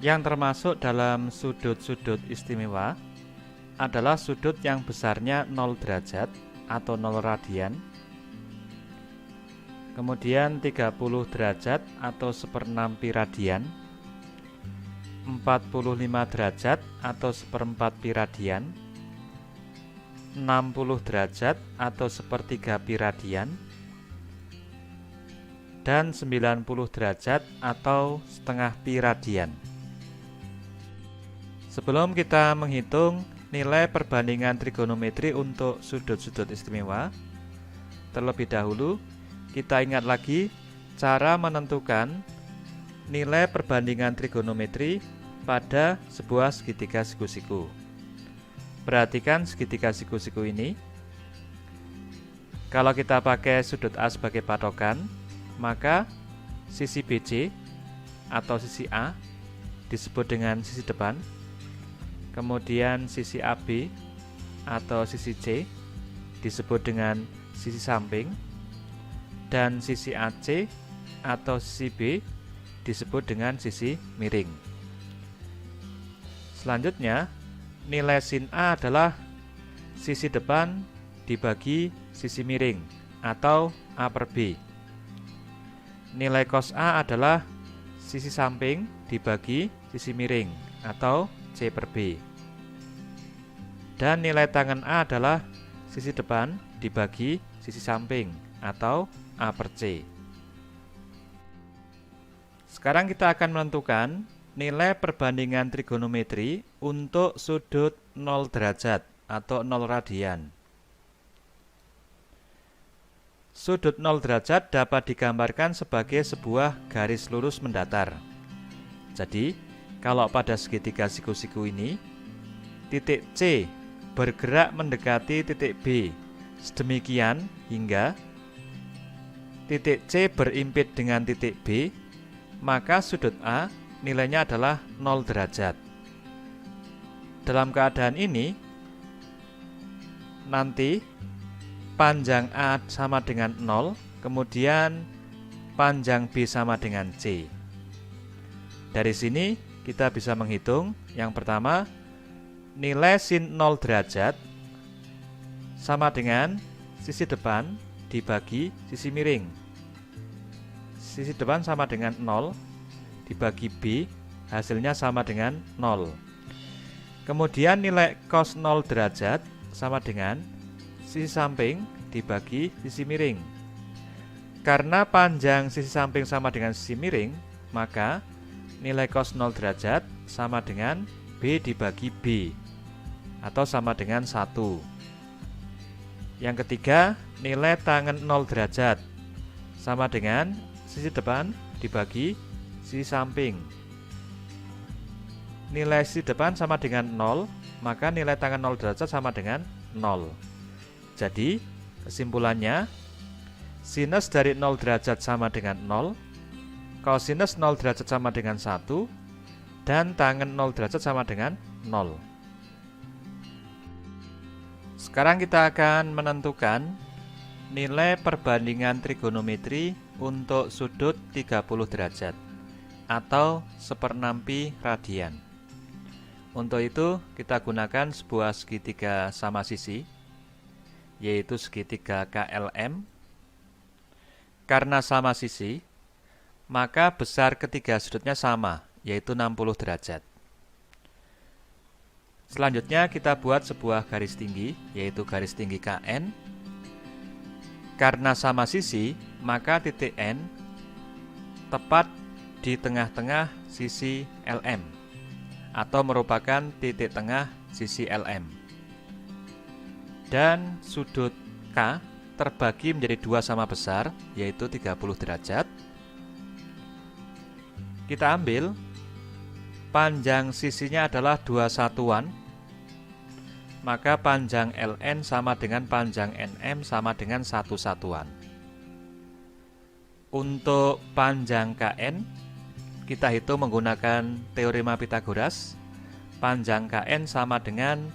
Yang termasuk dalam sudut-sudut istimewa adalah sudut yang besarnya 0 derajat atau 0 radian, kemudian 30 derajat atau 1/6 pi radian, 45 derajat atau 1/4 pi radian, 60 derajat atau 1/3 pi radian, dan 90 derajat atau setengah pi radian. Sebelum kita menghitung nilai perbandingan trigonometri untuk sudut-sudut istimewa, terlebih dahulu kita ingat lagi cara menentukan nilai perbandingan trigonometri pada sebuah segitiga siku-siku. Perhatikan segitiga siku-siku ini. Kalau kita pakai sudut A sebagai patokan, maka sisi BC atau sisi A disebut dengan sisi depan, kemudian sisi AB atau sisi C disebut dengan sisi samping, dan sisi AC atau sisi B disebut dengan sisi miring. Selanjutnya, nilai sin A adalah sisi depan dibagi sisi miring atau A per B. Nilai cos A adalah sisi samping dibagi sisi miring atau C per B. Dan nilai tangen A adalah sisi depan dibagi sisi samping atau A per C. Sekarang kita akan menentukan nilai perbandingan trigonometri untuk sudut 0 derajat atau 0 radian. Sudut 0 derajat dapat digambarkan sebagai sebuah garis lurus mendatar. Jadi, kalau pada segitiga siku-siku ini, titik C bergerak mendekati titik B sedemikian hingga titik C berimpit dengan titik B, maka sudut A nilainya adalah 0 derajat. Dalam keadaan ini, nanti panjang A sama dengan 0, kemudian panjang B sama dengan C. Dari sini kita bisa menghitung yang pertama, nilai sin 0 derajat sama dengan sisi depan dibagi sisi miring. Sisi depan sama dengan 0 dibagi B, hasilnya sama dengan 0. Kemudian nilai cos 0 derajat sama dengan sisi samping dibagi sisi miring. Karena panjang sisi samping sama dengan sisi miring, maka nilai cos 0 derajat sama dengan B dibagi B atau sama dengan 1. Yang ketiga, nilai tangen 0 derajat sama dengan sisi depan dibagi sisi samping. Nilai sisi depan sama dengan 0, maka nilai tangen 0 derajat sama dengan 0. Jadi, kesimpulannya, sinus dari 0 derajat sama dengan 0, kosinus 0 derajat sama dengan 1, dan tangen 0 derajat sama dengan 0. Sekarang kita akan menentukan nilai perbandingan trigonometri untuk sudut 30 derajat atau 1/6 pi radian. Untuk itu kita gunakan sebuah segitiga sama sisi, yaitu segitiga KLM. Karena sama sisi, maka besar ketiga sudutnya sama, yaitu 60 derajat. Selanjutnya kita buat sebuah garis tinggi, yaitu garis tinggi KN. Karena sama sisi, maka titik N tepat di tengah-tengah sisi LM, atau merupakan titik tengah sisi LM. Dan sudut K terbagi menjadi dua sama besar, yaitu 30 derajat. Kita ambil panjang sisinya adalah 2 satuan, maka panjang LN sama dengan panjang NM sama dengan 1 satuan. Untuk panjang KN, kita hitung menggunakan teorema Pythagoras. Panjang KN sama dengan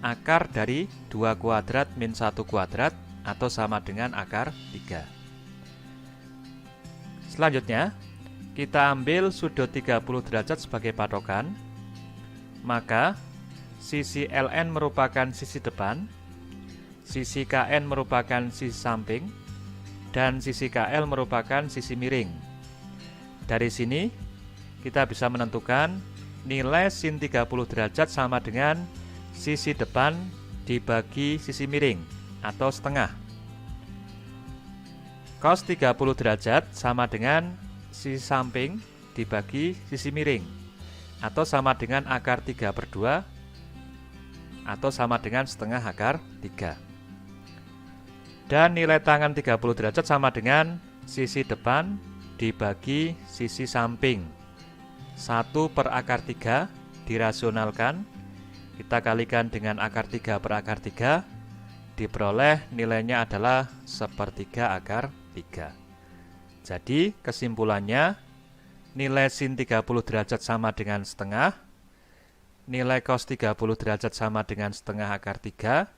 akar dari 2 kuadrat min 1 kuadrat atau sama dengan akar 3. Selanjutnya, kita ambil sudut 30 derajat sebagai patokan, maka sisi LN merupakan sisi depan, sisi KN merupakan sisi samping, dan sisi KL merupakan sisi miring. Dari sini kita bisa menentukan nilai sin 30 derajat sama dengan sisi depan dibagi sisi miring atau setengah. Cos 30 derajat sama dengan sisi samping dibagi sisi miring atau sama dengan akar 3/2 atau sama dengan setengah akar 3. Dan nilai tangan 30 derajat sama dengan sisi depan dibagi sisi samping. 1/akar 3 dirasionalkan, kita kalikan dengan akar 3/akar 3, diperoleh nilainya adalah 1/3 akar 3. Jadi kesimpulannya, nilai sin 30 derajat sama dengan setengah, nilai cos 30 derajat sama dengan setengah akar 3,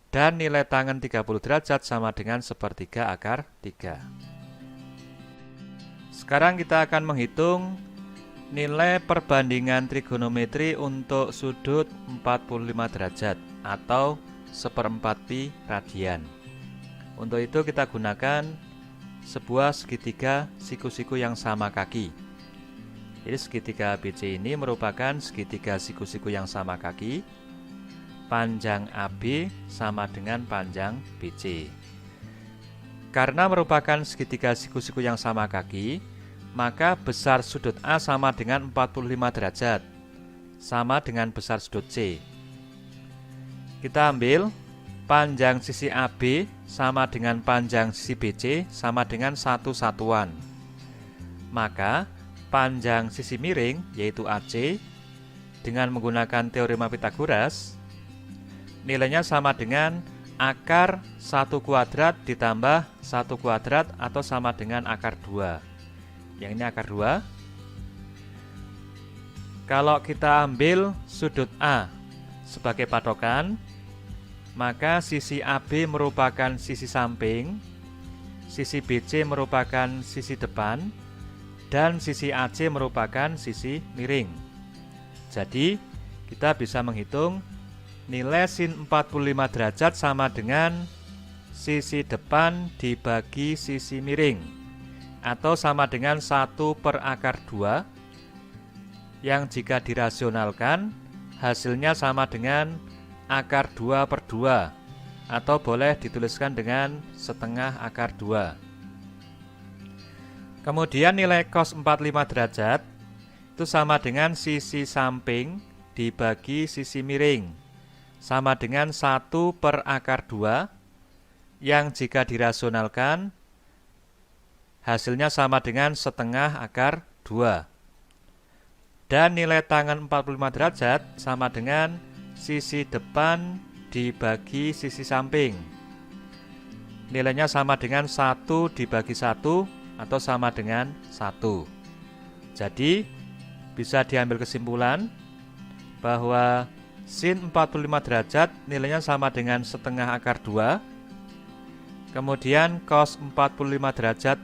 dan nilai tangan 30 derajat sama dengan 1/3 akar 3. Sekarang kita akan menghitung nilai perbandingan trigonometri untuk sudut 45 derajat atau 1/4 pi radian. Untuk itu kita gunakan sebuah segitiga siku-siku yang sama kaki. Jadi segitiga ABC ini merupakan segitiga siku-siku yang sama kaki. Panjang AB sama dengan panjang BC. Karena merupakan segitiga siku-siku yang sama kaki, maka besar sudut A sama dengan 45 derajat, sama dengan besar sudut C. Kita ambil panjang sisi AB sama dengan panjang sisi BC sama dengan 1 satuan. Maka panjang sisi miring yaitu AC dengan menggunakan teorema Pythagoras nilainya sama dengan akar 1 kuadrat ditambah 1 kuadrat atau sama dengan akar 2. Yang ini akar 2. Kalau kita ambil sudut A sebagai patokan, maka sisi AB merupakan sisi samping, sisi BC merupakan sisi depan, dan sisi AC merupakan sisi miring. Jadi, kita bisa menghitung nilai sin 45 derajat sama dengan sisi depan dibagi sisi miring, atau sama dengan 1/akar 2, yang jika dirasionalkan, hasilnya sama dengan akar 2/2, atau boleh dituliskan dengan setengah akar 2. Kemudian nilai cos 45 derajat itu sama dengan sisi samping dibagi sisi miring, sama dengan 1/akar 2, yang jika dirasionalkan, hasilnya sama dengan setengah akar 2. Dan nilai tangan 45 derajat sama dengan sisi depan dibagi sisi samping. Nilainya sama dengan 1 dibagi 1 atau sama dengan 1. Jadi bisa diambil kesimpulan bahwa sin 45 derajat nilainya sama dengan setengah akar 2. Kemudian cos 45 derajat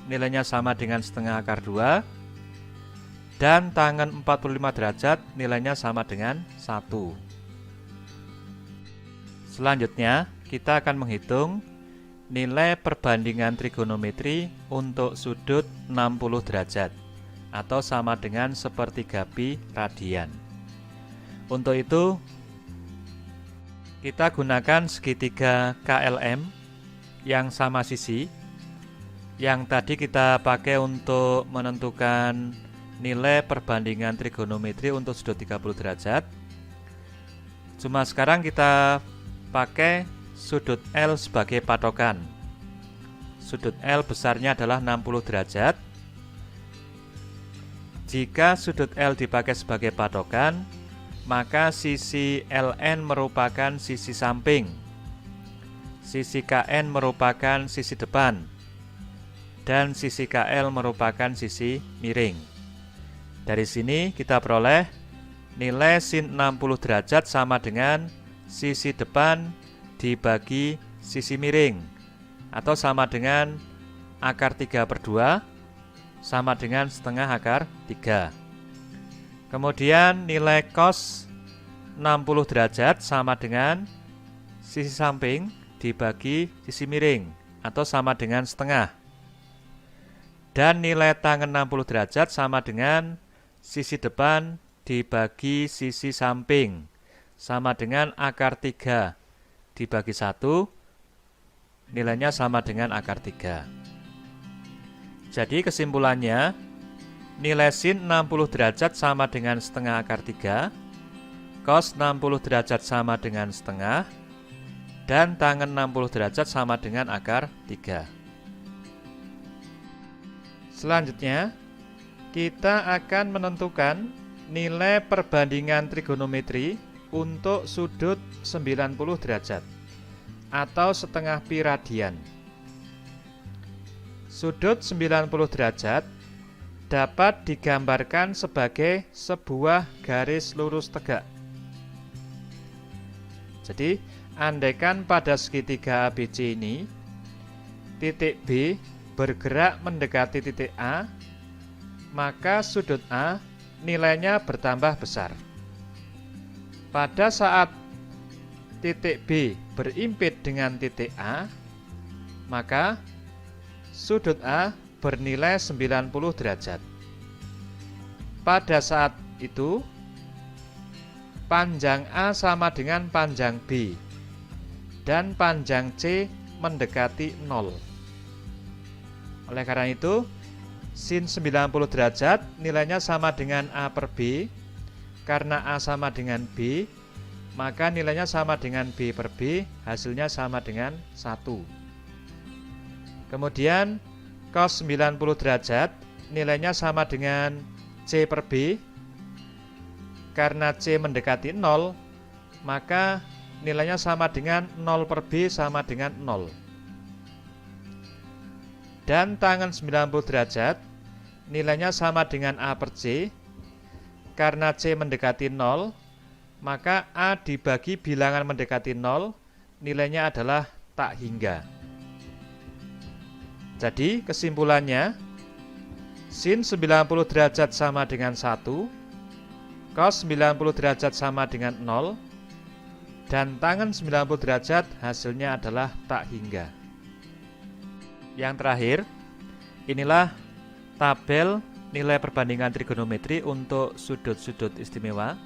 nilainya sama dengan setengah akar 2. Dan tangan 45 derajat nilainya sama dengan 1. Selanjutnya, kita akan menghitung nilai perbandingan trigonometri untuk sudut 60 derajat atau sama dengan 1/3 pi radian. Untuk itu, kita gunakan segitiga KLM yang sama sisi, yang tadi kita pakai untuk menentukan nilai perbandingan trigonometri untuk sudut 30 derajat. Cuma sekarang kita pakai sudut L sebagai patokan. Sudut L besarnya adalah 60 derajat. Jika sudut L dipakai sebagai patokan, maka sisi LN merupakan sisi samping, sisi KN merupakan sisi depan, dan sisi KL merupakan sisi miring. Dari sini kita peroleh nilai sin 60 derajat sama dengan sisi depan dibagi sisi miring, atau sama dengan akar 3/2, sama dengan setengah akar 3. Kemudian nilai cos 60 derajat sama dengan sisi samping dibagi sisi miring atau sama dengan setengah. Dan nilai tangen 60 derajat sama dengan sisi depan dibagi sisi samping sama dengan akar 3 dibagi 1, nilainya sama dengan akar 3. Jadi kesimpulannya, nilai sin 60 derajat sama dengan setengah akar 3, cos 60 derajat sama dengan setengah, dan tangen 60 derajat sama dengan akar 3. Selanjutnya, kita akan menentukan nilai perbandingan trigonometri untuk sudut 90 derajat atau setengah pi radian. Sudut 90 derajat dapat digambarkan sebagai sebuah garis lurus tegak. Jadi, andaikan pada segitiga ABC ini, titik B bergerak mendekati titik A, maka sudut A nilainya bertambah besar. Pada saat titik B berimpit dengan titik A, maka sudut A bernilai 90 derajat. Pada saat itu, panjang A sama dengan panjang B, dan panjang C mendekati 0. Oleh karena itu, sin 90 derajat nilainya sama dengan A per B. Karena A sama dengan B, maka nilainya sama dengan B per B, hasilnya sama dengan 1. Kemudian cos 90 derajat nilainya sama dengan C per B. Karena C mendekati 0, maka nilainya sama dengan 0 per B sama dengan 0. Dan tangen 90 derajat nilainya sama dengan A per C. Karena C mendekati 0, maka A dibagi bilangan mendekati 0, nilainya adalah tak hingga. Jadi kesimpulannya, sin 90 derajat sama dengan 1, cos 90 derajat sama dengan 0, dan tangen 90 derajat hasilnya adalah tak hingga. Yang terakhir, inilah tabel nilai perbandingan trigonometri untuk sudut-sudut istimewa.